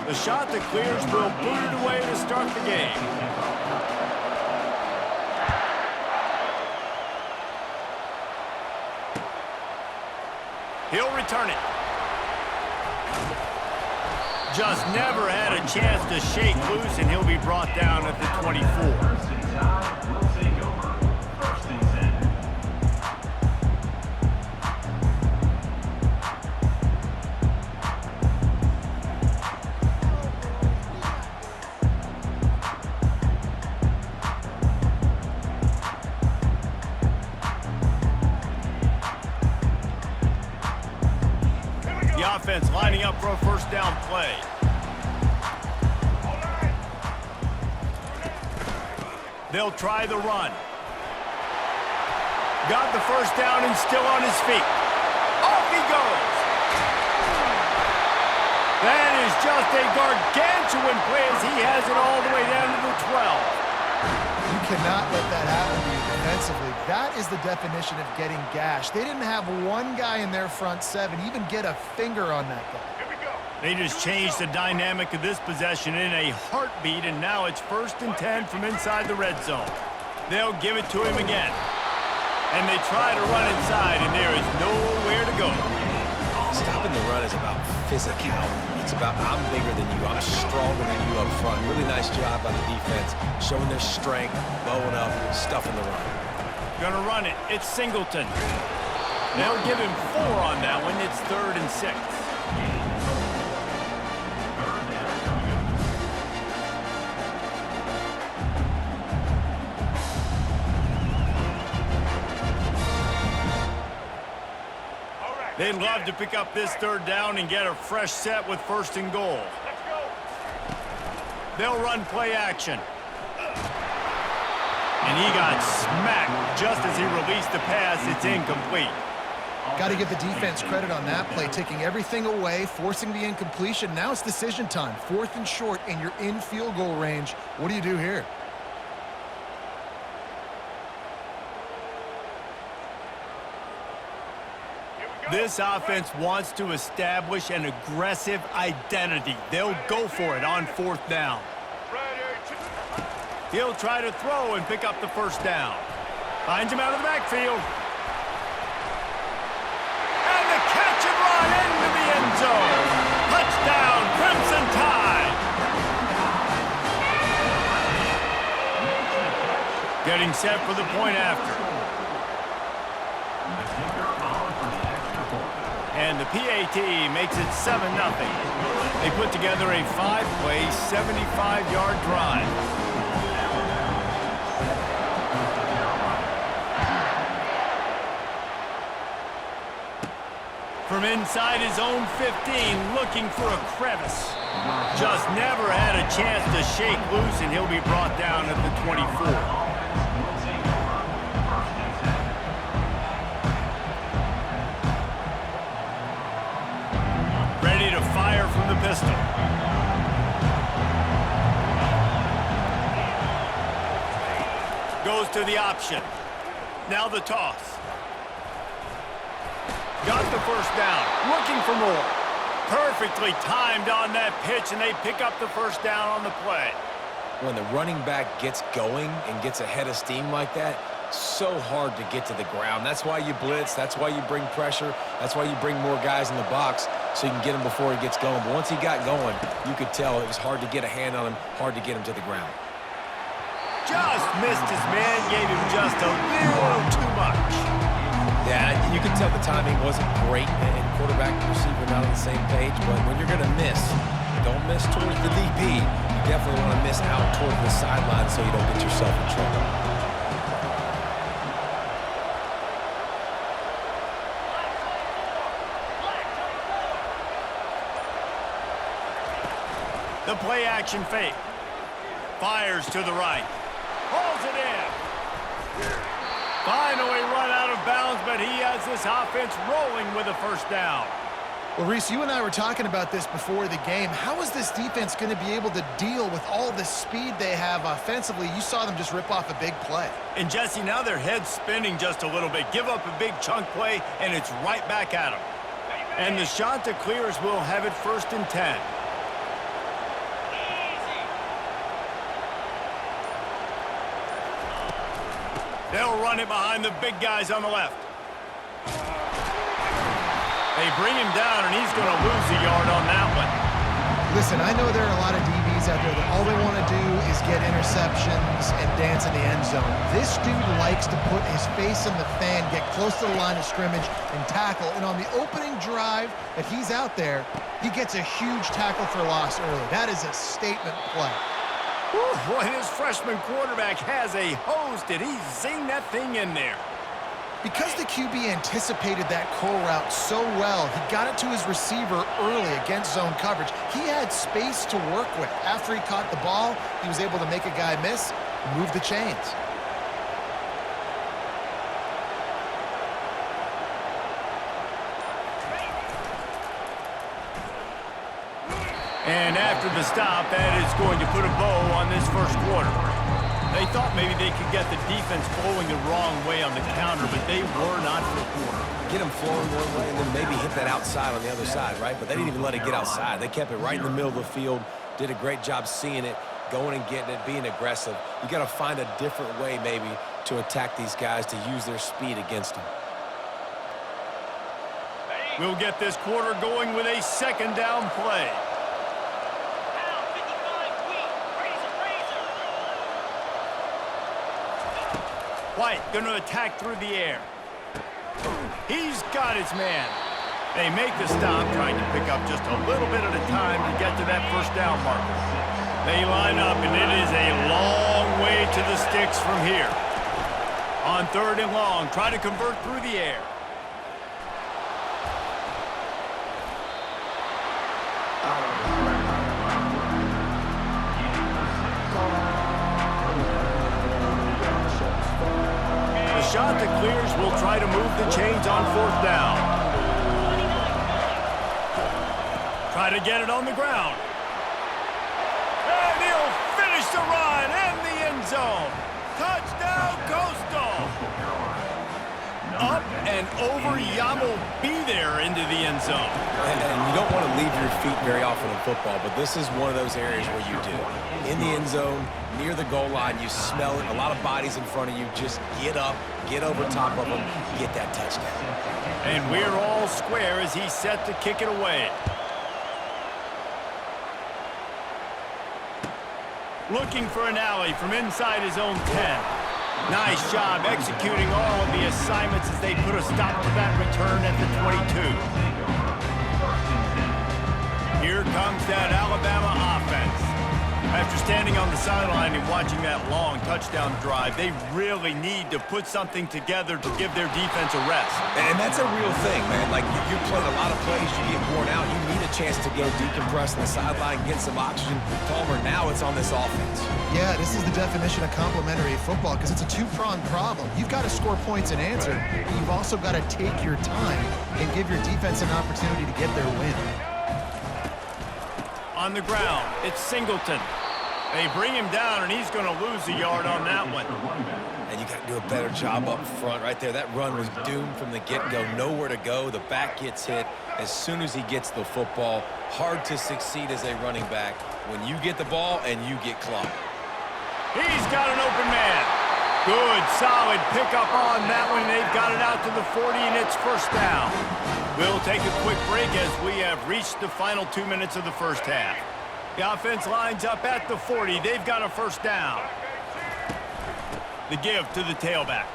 The shot that clears will boot it away to start the game. He'll return it. Just never had a chance to shake loose, and he'll be brought down at the 24. Offense lining up for a first down play. They'll try the run. Got the first down and still on his feet. Off he goes. That is just a gargantuan play as he has it all the way down to the 12. You cannot let that happen to you defensively. That is the definition of getting gashed. They didn't have one guy in their front seven even get a finger on that guy. Here we go. They just changed the dynamic of this possession in a heartbeat, and now it's 1st and 10 from inside the red zone. They'll give it to him again. And they try to run inside, and there is nowhere to go. Stopping the run is about physicality. It's about I'm bigger than you, I'm stronger than you up front. Really nice job by the defense, showing their strength, bowing up, stuffing the run. Gonna run it. It's Singleton. They'll give him 4 on that one. It's 3rd and 6. They'd love to pick up this 3rd down and get a fresh set with 1st and goal. They'll run play action. And he got smacked just as he released the pass. It's incomplete. Got to give the defense credit on that play, taking everything away, forcing the incompletion. Now it's decision time. 4th and short, and you're in field goal range. What do you do here? This offense wants to establish an aggressive identity. They'll go for it on 4th down. He'll try to throw and pick up the first down. Finds him out of the backfield. And the catch and run into the end zone. Touchdown, Crimson Tide. Getting set for the point after. And the PAT makes it 7-0. They put together a 5-play, 75-yard drive. From inside his own 15, looking for a crevice. Just never had a chance to shake loose, and he'll be brought down at the 24. Ready to fire from the pistol. Goes to the option. Now the toss. Got the first down. Looking for more. Perfectly timed on that pitch, and they pick up the first down on the play. When the running back gets going and gets ahead of steam like that, so hard to get to the ground. That's why you blitz. That's why you bring pressure. That's why you bring more guys in the box so you can get him before he gets going. But once he got going, you could tell it was hard to get a hand on him, hard to get him to the ground. Just missed his man, gave him just a little too much. Yeah, you can tell the timing wasn't great, and quarterback and receiver not on the same page. But when you're going to miss, don't miss towards the DB. You definitely want to miss out toward the sideline so you don't get yourself in trouble. The play action fake. Fires to the right. Pulls it in. Finally run out of bounds, but he has this offense rolling with a first down. Well, Reese, you and I were talking about this before the game. How is this defense going to be able to deal with all the speed they have offensively? You saw them just rip off a big play. And, Jesse, now their head's spinning just a little bit. Give up a big chunk play, and it's right back at them. And the shot that clears will have it 1st and 10. They'll run it behind the big guys on the left. They bring him down, and he's going to lose a yard on that one. Listen, I know there are a lot of DBs out there that all they want to do is get interceptions and dance in the end zone. This dude likes to put his face in the fan, get close to the line of scrimmage, and tackle. And on the opening drive that he's out there, he gets a huge tackle for loss early. That is a statement play. Whew, boy, this freshman quarterback has a hose. Did he zing that thing in there? Because the QB anticipated that curl route so well, he got it to his receiver early against zone coverage. He had space to work with. After he caught the ball, he was able to make a guy miss, move the chains. And after the stop, that is going to put a bow on this first quarter. They thought maybe they could get the defense flowing the wrong way on the counter, but they were not for a quarter. Get them flowing one way and then maybe hit that outside on the other side, right? But they didn't even let it get outside. They kept it right in the middle of the field, did a great job seeing it, going and getting it, being aggressive. You got to find a different way maybe to attack these guys, to use their speed against them. We'll get this quarter going with a second down play. White going to attack through the air. He's got his man. They make the stop, trying to pick up just a little bit at a time to get to that first down marker. They line up, and it is a long way to the sticks from here. On 3rd and long, try to convert through the air. Shot that clears will try to move the chains on 4th down. Try to get it on the ground. And he'll finish the run and the end zone. Touchdown, Coastal. Up and over, Yamo be there into the end zone. And you don't want to leave your feet very often in football, but this is one of those areas where you do. In the end zone, near the goal line, you smell it, a lot of bodies in front of you. Just get up, get over top of them, get that touchdown. And we're all square as he's set to kick it away. Looking for an alley from inside his own 10. Nice job executing all of the assignments as they put a stop to that return at the 22. Here comes that Alabama offense. After standing on the sideline and watching that long touchdown drive, they really need to put something together to give their defense a rest. And that's a real thing, man. Like, you're playing a lot of plays, you get worn out, you need a chance to go decompress on the sideline, get some oxygen. Palmer, now it's on this offense. Yeah, this is the definition of complementary football because it's a two-pronged problem. You've got to score points and answer, but you've also got to take your time and give your defense an opportunity to get their win. On the ground, it's Singleton. They bring him down, and he's going to lose a yard on that one. And you got to do a better job up front right there. That run was doomed from the get-go. Nowhere to go. The back gets hit as soon as he gets the football. Hard to succeed as a running back when you get the ball and you get clocked. He's got an open man. Good, solid pickup on that one. They've got it out to the 40, and it's first down. We'll take a quick break as we have reached the final 2 minutes of the first half. The offense lines up at the 40. They've got a first down. The give to the tailback.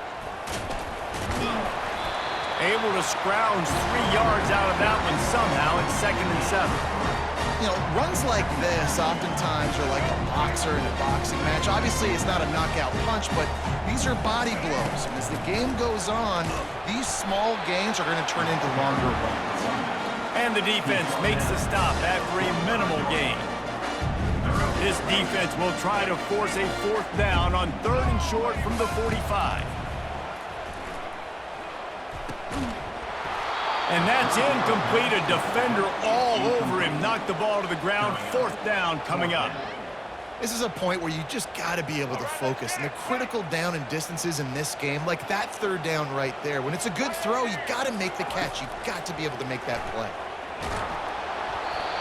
Able to scrounge 3 yards out of that one somehow. It's 2nd and 7. You know, runs like this oftentimes are like a boxer in a boxing match. Obviously, it's not a knockout punch, but these are body blows. And as the game goes on, these small gains are going to turn into longer runs. And the defense makes the stop after a minimal gain. This defense will try to force a 4th down on 3rd and short from the 45. And that's incomplete. A defender all over him. Knocked the ball to the ground. 4th down coming up. This is a point where you just got to be able to focus. And the critical down and distances in this game, like that 3rd down right there, when it's a good throw, you got to make the catch. You've got to be able to make that play.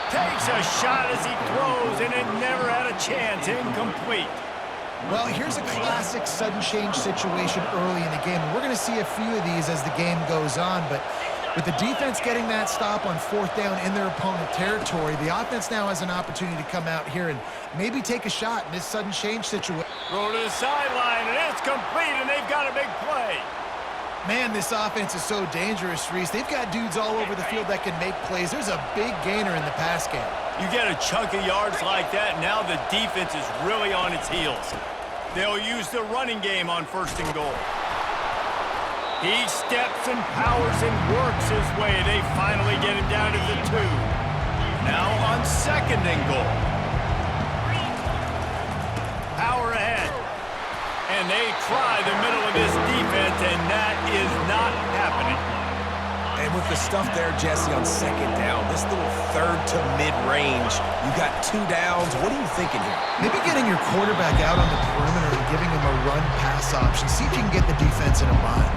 Takes a shot as he throws, and it never had a chance. Incomplete. Well, here's a classic sudden change situation early in the game. And we're going to see a few of these as the game goes on, but with the defense getting that stop on 4th down in their opponent territory, the offense now has an opportunity to come out here and maybe take a shot in this sudden change situation. Throw to the sideline, and it's complete, and they've got a big play. Man, this offense is so dangerous, Reese. They've got dudes all over the field that can make plays. There's a big gainer in the pass game. You get a chunk of yards like that, now the defense is really on its heels. They'll use the running game on 1st and goal. He steps and powers and works his way. They finally get him down to the 2. Now on 2nd and goal. Power ahead. And they try the middle of this defense, and that is not happening. And with the stuff there, Jesse, on 2nd down, this little 3rd to mid-range, you got 2 downs. What are you thinking here? Maybe getting your quarterback out on the perimeter and giving him a run-pass option. See if you can get the defense in a bind.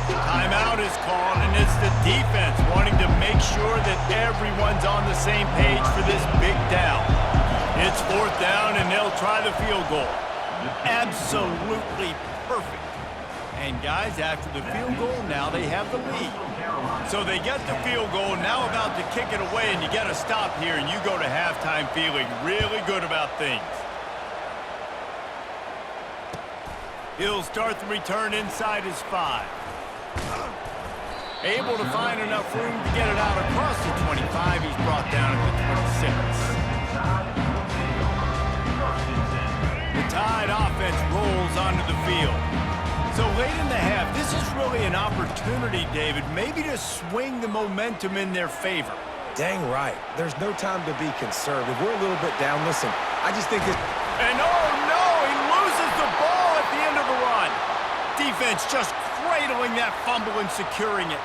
Timeout is called, and it's the defense wanting to make sure that everyone's on the same page for this big down. It's 4th down, and they'll try the field goal. Absolutely perfect. And guys, after the field goal, now they have the lead. So they get the field goal, now about to kick it away, and you get a stop here, and you go to halftime feeling really good about things. He'll start the return inside his 5. Able to find enough room to get it out across the 25. He's brought down at the 26. The Tide offense rolls onto the field. So late in the half, this is really an opportunity, David, maybe to swing the momentum in their favor. Dang right. There's no time to be conservative. We're a little bit down. Listen, I just think this... And oh no, he loses the ball at the end of the run. Defense just cradling that fumble and securing it.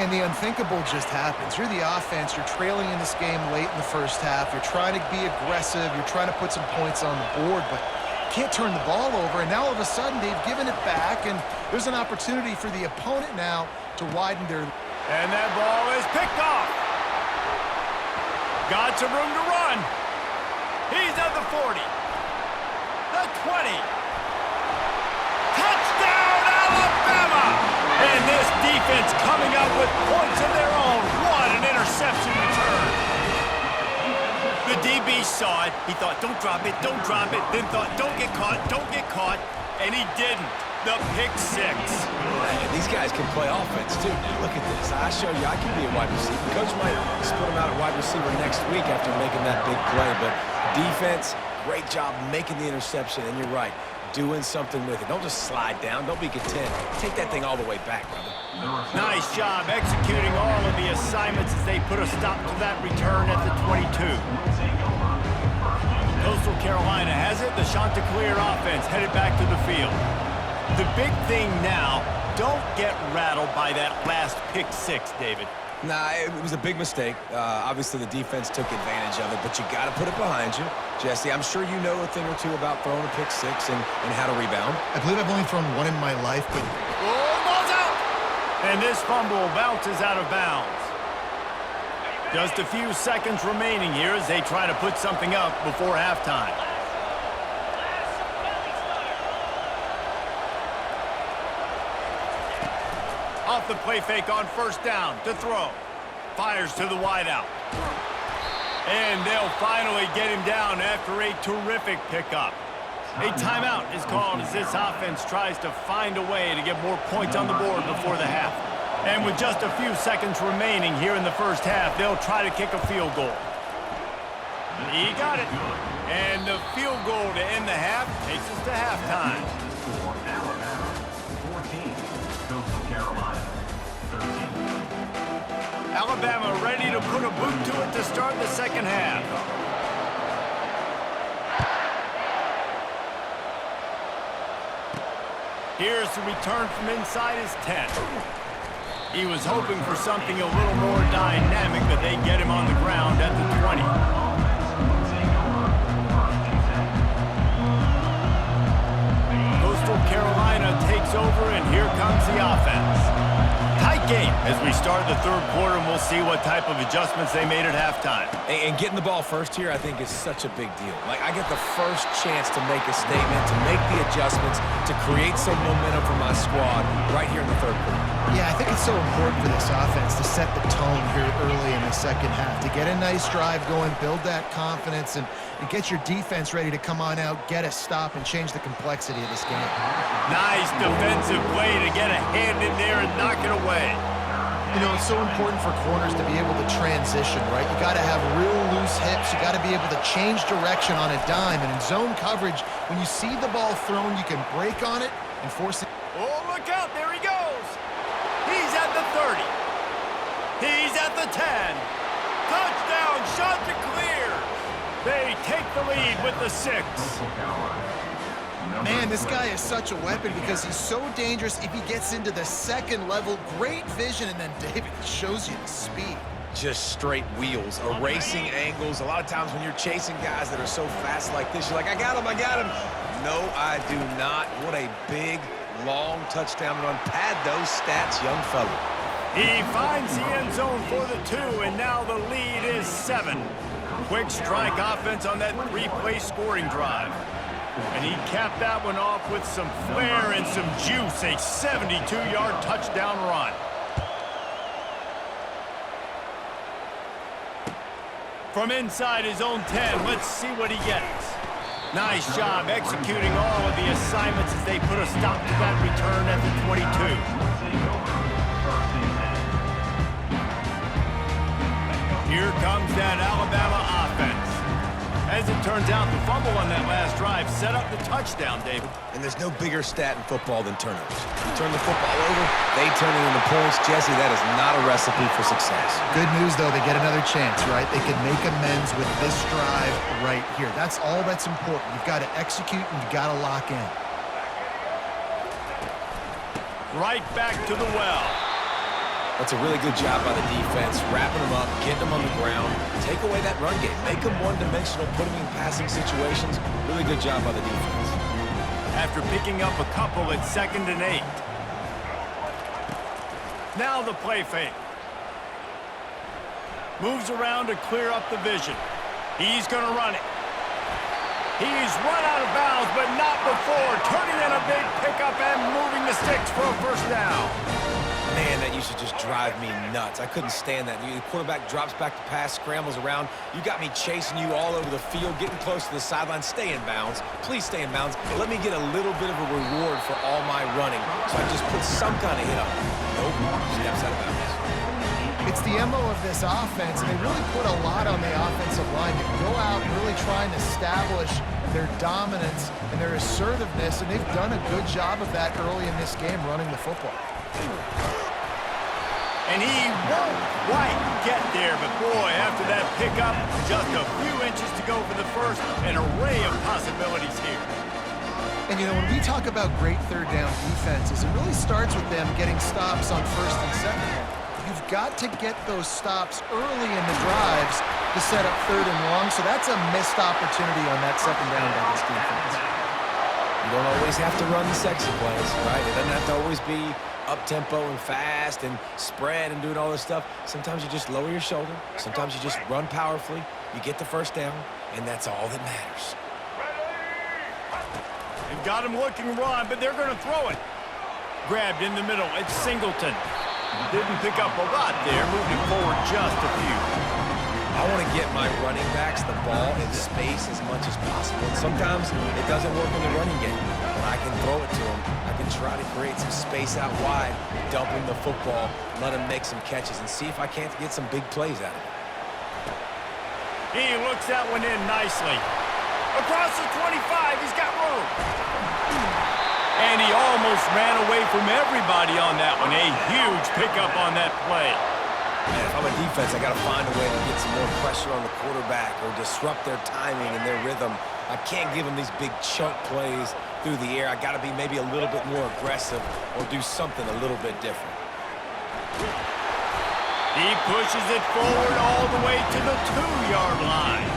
And the unthinkable just happens. You're the offense. You're trailing in this game late in the 1st half. You're trying to be aggressive. You're trying to put some points on the board, but can't turn the ball over. And now all of a sudden they've given it back, and there's an opportunity for the opponent now to widen their... And that ball is picked off. Got some room to run. He's at the 40. The 20. Touchdown, Alabama! And this defense coming up with points of their own. What an interception return. The DB saw it. He thought, don't drop it, don't drop it. Then thought, don't get caught. And he didn't. The pick 6. Man, these guys can play offense, too. Now, look at this. I show you I can be a wide receiver. Coach might split him out at wide receiver next week after making that big play. But defense, great job making the interception. And you're right, doing something with it. Don't just slide down. Don't be content. Take that thing all the way back, brother. Nice job executing all of the assignments as they put a stop to that return at the 22. Coastal Carolina has it. The Chanticleer offense headed back to the field. The big thing now, don't get rattled by that last pick 6, David. Nah, it was a big mistake. Obviously, the defense took advantage of it, but you got to put it behind you. Jesse, I'm sure you know a thing or two about throwing a pick 6 and how to rebound. I believe I've only thrown one in my life, but... Oh, ball's out! And this fumble bounces out of bounds. Just a few seconds remaining here as they try to put something up before halftime. Off the play fake on 1st down to throw. Fires to the wideout. And they'll finally get him down after a terrific pickup. A timeout is called as this offense tries to find a way to get more points on the board before the half. And with just a few seconds remaining here in the 1st half, they'll try to kick a field goal. He got it. And the field goal to end the half takes us to halftime. Alabama ready to put a boot to it to start the 2nd half. Here's the return from inside his 10. He was hoping for something a little more dynamic, but they get him on the ground at the 20. Coastal Carolina takes over, and here comes the offense. Tight game. as we start the third quarter, and we'll see what type of adjustments they made at halftime. And getting the ball first here, I think, is such a big deal. Like, I get the first chance to make a statement, to make the adjustments, to create some momentum for my squad right here in the third quarter. Yeah, I think it's so important for this offense to set the tone here early in the second half, to get a nice drive going, build that confidence, and get your defense ready to come on out, get a stop, and change the complexity of this game. Nice defensive play to get a hand in there and knock it away. You know, it's so important for corners to be able to transition, right? You got to have real loose hips. You got to be able to change direction on a dime. And in zone coverage, when you see the ball thrown, you can break on it and force it. Oh, look out. There he goes. He's at the 30. He's at the 10. Touchdown. Shot to clear. They take the lead with the 6. Man, this guy is such a weapon because he's so dangerous if he gets into the second level. Great vision, and then David shows you the speed. Just straight wheels, erasing angles. A lot of times when you're chasing guys that are so fast like this, you're like, I got him, I got him. No, I do not. What a big, long touchdown run. Pad those stats, young fella. He finds the end zone for the 2, and now the lead is 7. Quick strike offense on that 3-play scoring drive. And he capped that one off with some flair and some juice, a 72-yard touchdown run. From inside his own 10, let's see what he gets. Nice job executing all of the assignments as they put a stop to that return at the 22. Here comes that Alabama offense. As it turns out, the fumble on that last drive set up the touchdown, David. And there's no bigger stat in football than turnovers. You turn the football over, they turn it into points. Jesse, that is not a recipe for success. Good news, though, they get another chance, right? They can make amends with this drive right here. That's all that's important. You've got to execute, and you've got to lock in. Right back to the well. That's a really good job by the defense, wrapping them up, getting them on the ground, take away that run game, make them one-dimensional, put them in passing situations. Really good job by the defense. After picking up a couple at 2nd and 8. Now the play fake. Moves around to clear up the vision. He's going to run it. He's run out of bounds, but not before turning in a big pickup and moving the sticks for a first down. Man, that used to just drive me nuts. I couldn't stand that. The quarterback drops back to pass, scrambles around. You got me chasing you all over the field, getting close to the sideline. Stay in bounds. Please stay in bounds. Let me get a little bit of a reward for all my running. So I just put some kind of hit up. Nope, steps out of bounds. It's the MO of this offense, and they really put a lot on the offensive line to go out and really try and establish their dominance and their assertiveness, and they've done a good job of that early in this game running the football. And he won't quite get there, but boy, after that pickup, just a few inches to go for the first, an array of possibilities here. And you know, when we talk about great third down defenses, it really starts with them getting stops on 1st and 2nd. You've got to get those stops early in the drives to set up 3rd and long, so that's a missed opportunity on that 2nd down by this defense. You don't always have to run the sexy plays, right? It doesn't have to always be up-tempo and fast and spread and doing all this stuff. Sometimes you just lower your shoulder. Sometimes you just run powerfully. You get the first down, and that's all that matters. They've got him looking run, but they're going to throw it. Grabbed in the middle. It's Singleton. Didn't pick up a lot there, moving forward just a few. I want to get my running backs the ball in space as much as possible. And sometimes it doesn't work in the running game, but I can throw it to them. I can try to create some space out wide, dump him the football, let him make some catches, and see if I can't get some big plays out of it. He looks that one in nicely. Across the 25, he's got room. And he almost ran away from everybody on that one. A huge pickup on that play. Man, if I'm a defense, I got to find a way to get some more pressure on the quarterback or disrupt their timing and their rhythm. I can't give them these big chunk plays through the air. I got to be maybe a little bit more aggressive or do something a little bit different. He pushes it forward all the way to the 2-yard line.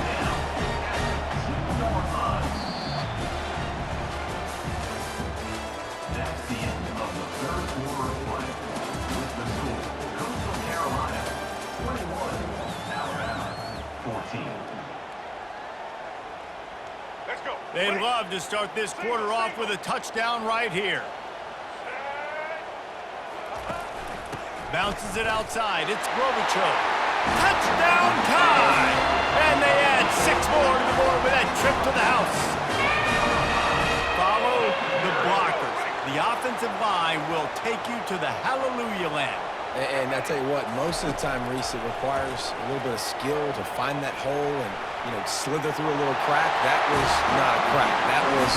They'd love to start this quarter off with a touchdown right here. Bounces it outside. It's Robichaux. Touchdown time! And they add 6 more to the board with that trip to the house. Follow the blockers. The offensive line will take you to the hallelujah land. And I tell you what, most of the time, Reese, it requires a little bit of skill to find that hole and, slither through a little crack. That was not a crack. That was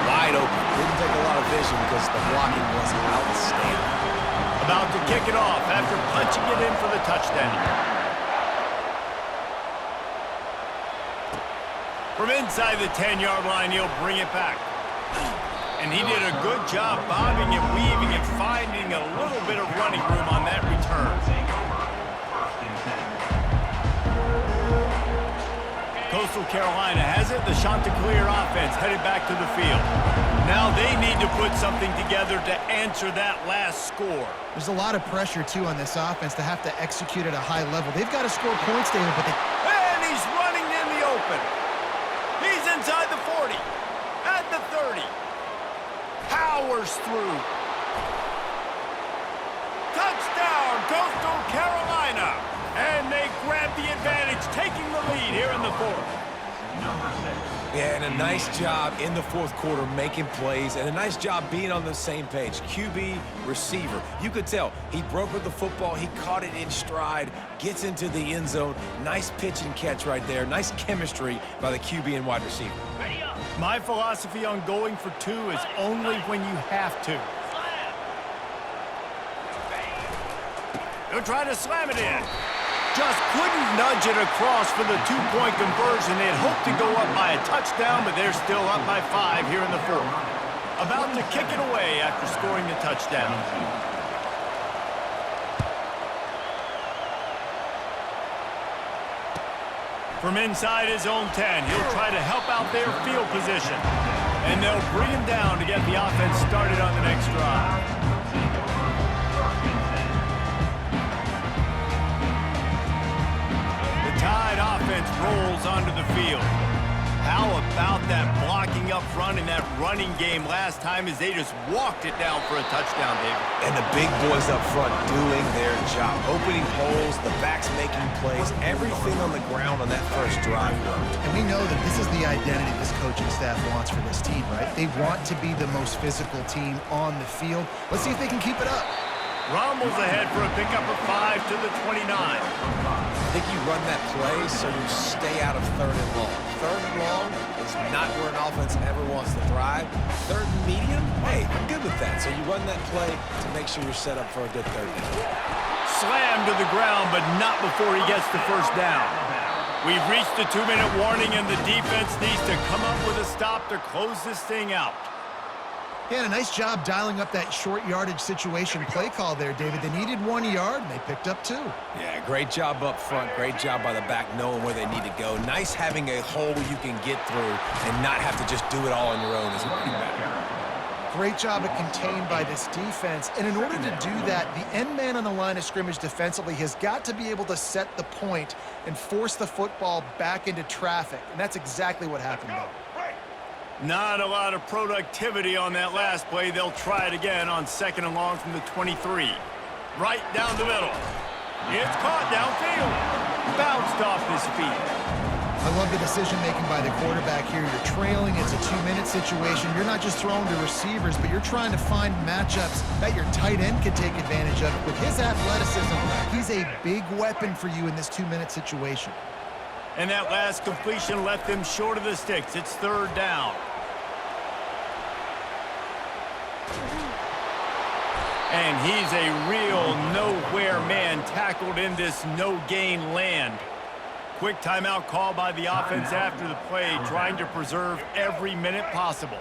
wide open. Didn't take a lot of vision because the blocking was outstanding. About to kick it off after punching it in for the touchdown. From inside the 10-yard line, he'll bring it back. And he did a good job bobbing and weaving and finding a little bit of running room on that return. Coastal Carolina has it. The Chanticleer offense headed back to the field. Now they need to put something together to answer that last score. There's a lot of pressure, too, on this offense to have to execute at a high level. They've got to score points, David, but they... And he's running in the open. He's inside the 40. At the 30. Powers through. Touchdown, Coastal Carolina. And they grab the advantage, taking the lead here in the fourth. Yeah, and a nice job in the fourth quarter making plays, and a nice job being on the same page. QB, receiver. You could tell he broke with the football. He caught it in stride, gets into the end zone. Nice pitch and catch right there. Nice chemistry by the QB and wide receiver. My philosophy on going for 2 is only when you have to. He'll try to slam it in. Just couldn't nudge it across for the 2-point conversion. They'd hoped to go up by a touchdown, but they're still up by 5 here in the fourth. About to kick it away after scoring the touchdown. From inside his own 10, he'll try to help out their field position. And they'll bring him down to get the offense started on the next drive. The Tide offense rolls onto the field. How about that blocking up front in that running game last time as they just walked it down for a touchdown, David? And the big boys up front doing their job. Opening holes, the backs making plays, everything on the ground on that first drive worked. And we know that this is the identity this coaching staff wants for this team, right? They want to be the most physical team on the field. Let's see if they can keep it up. Rumbles ahead for a pickup of 5 to the 29. I think you run that play so you stay out of 3rd and long. 3rd and long is not where an offense ever wants to thrive. 3rd and medium, hey, I'm good with that. So you run that play to make sure you're set up for a good 3rd down. Slammed to the ground, but not before he gets the first down. We've reached the 2-minute warning, and the defense needs to come up with a stop to close this thing out. Yeah, and a nice job dialing up that short yardage situation play call there, David. They needed 1 yard, and they picked up 2. Yeah, great job up front. Great job by the back knowing where they need to go. Nice having a hole you can get through and not have to just do it all on your own as a running back. Great job at contained by this defense. And in order to do that, the end man on the line of scrimmage defensively has got to be able to set the point and force the football back into traffic. And that's exactly what happened there. Not a lot of productivity on that last play. They'll try it again on 2nd and long from the 23. Right down the middle. It's caught downfield. Bounced off his feet. I love the decision-making by the quarterback here. You're trailing. It's a 2-minute situation. You're not just throwing to receivers, but you're trying to find matchups that your tight end could take advantage of. With his athleticism, he's a big weapon for you in this 2-minute situation. And that last completion left them short of the sticks. It's 3rd down. And he's a real nowhere man tackled in this no-gain land. Quick timeout call by the offense after the play, trying to preserve every minute possible.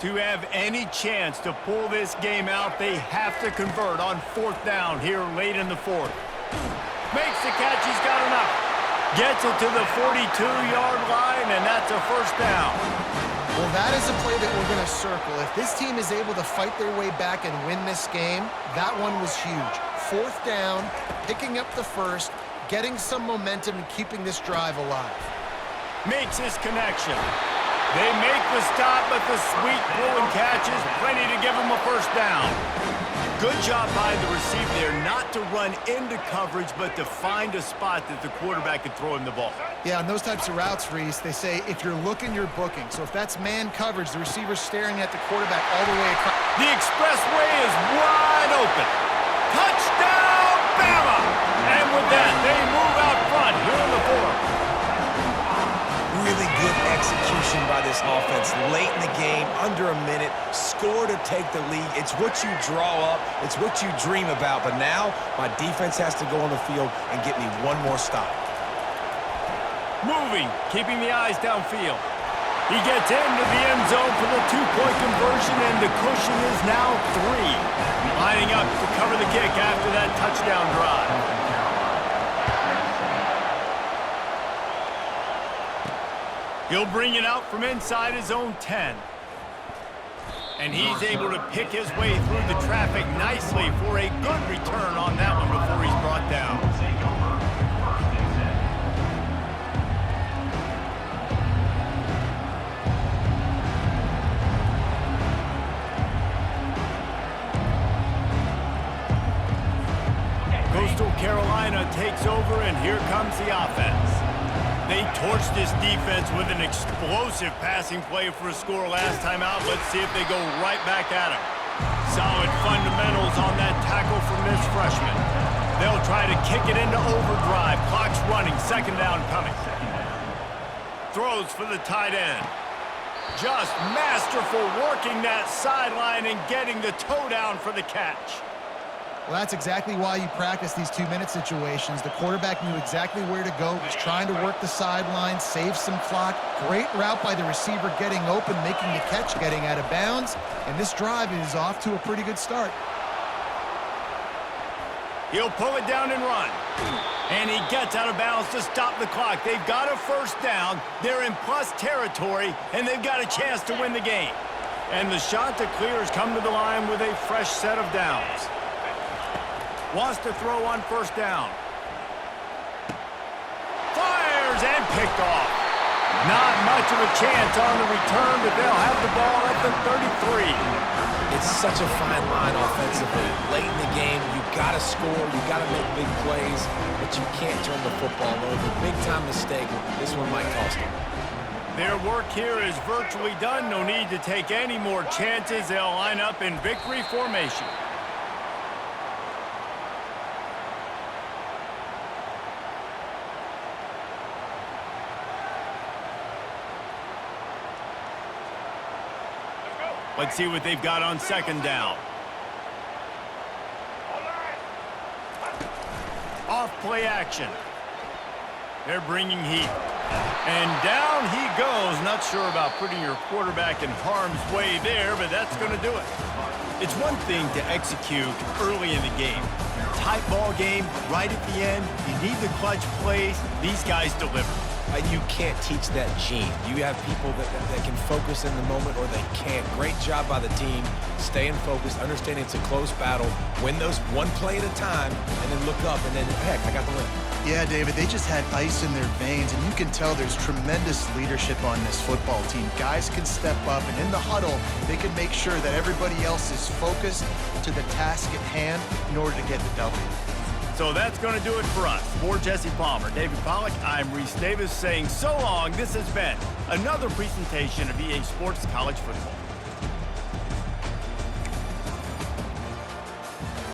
To have any chance to pull this game out, they have to convert on 4th down here late in the 4th. Makes the catch, he's got enough. Gets it to the 42-yard line, and that's a 1st down. Well, that is a play that we're going to circle. If this team is able to fight their way back and win this game, that one was huge. 4th down, picking up the 1st, getting some momentum and keeping this drive alive. Makes his connection. They make the stop, but the sweet pull and catch is plenty to give them a first down. Good job by the receiver there not to run into coverage, but to find a spot that the quarterback could throw him the ball. Yeah, on those types of routes, Reese, they say if you're looking, you're booking. So if that's man coverage, the receiver's staring at the quarterback all the way across. The expressway is wide open. Touchdown, Bama! And with that, they move out front here in the fourth. Really good execution by this offense late in the game, under a minute, score to take the lead. It's what you draw up, it's what you dream about, but now my defense has to go on the field and get me one more stop. Moving, keeping the eyes downfield. He gets into the end zone for the two-point conversion, and the cushion is now 3. Lining up to cover the kick after that touchdown drive. He'll bring it out from inside his own 10. And he's able to pick his way through the traffic nicely for a good return on that one before he's brought down. Coastal Carolina takes over, and here comes the offense. They torched this defense with an explosive passing play for a score last time out. Let's see if they go right back at him. Solid fundamentals on that tackle from this freshman. They'll try to kick it into overdrive. Clock's running. Second down coming. Throws for the tight end. Just masterful working that sideline and getting the toe down for the catch. Well, that's exactly why you practice these 2-minute situations. The quarterback knew exactly where to go. Was trying to work the sideline, save some clock. Great route by the receiver getting open, making the catch, getting out of bounds. And this drive is off to a pretty good start. He'll pull it down and run. And he gets out of bounds to stop the clock. They've got a first down. They're in plus territory, and they've got a chance to win the game. And the shot to clear has come to the line with a fresh set of downs. Wants to throw on first down. Fires and picked off. Not much of a chance on the return, but they'll have the ball at the 33. It's such a fine line offensively. Late in the game, you got to score, you got to make big plays, but you can't turn the football over. Big-time mistake. This one might cost them. Their work here is virtually done. No need to take any more chances. They'll line up in victory formation. Let's see what they've got on second down. Off play action. They're bringing heat. And down he goes. Not sure about putting your quarterback in harm's way there, but that's going to do it. It's one thing to execute early in the game. Tight ball game, right at the end. You need the clutch plays. These guys deliver. You can't teach that gene. You have people that can focus in the moment or they can't. Great job by the team, staying focused, understanding it's a close battle, win those one play at a time, and then look up, and then, heck, I got the win. Yeah, David, they just had ice in their veins, and you can tell there's tremendous leadership on this football team. Guys can step up, and in the huddle, they can make sure that everybody else is focused to the task at hand in order to get the W. So that's going to do it for us. For Jesse Palmer, David Pollack, I'm Reese Davis saying so long. This has been another presentation of EA Sports College Football.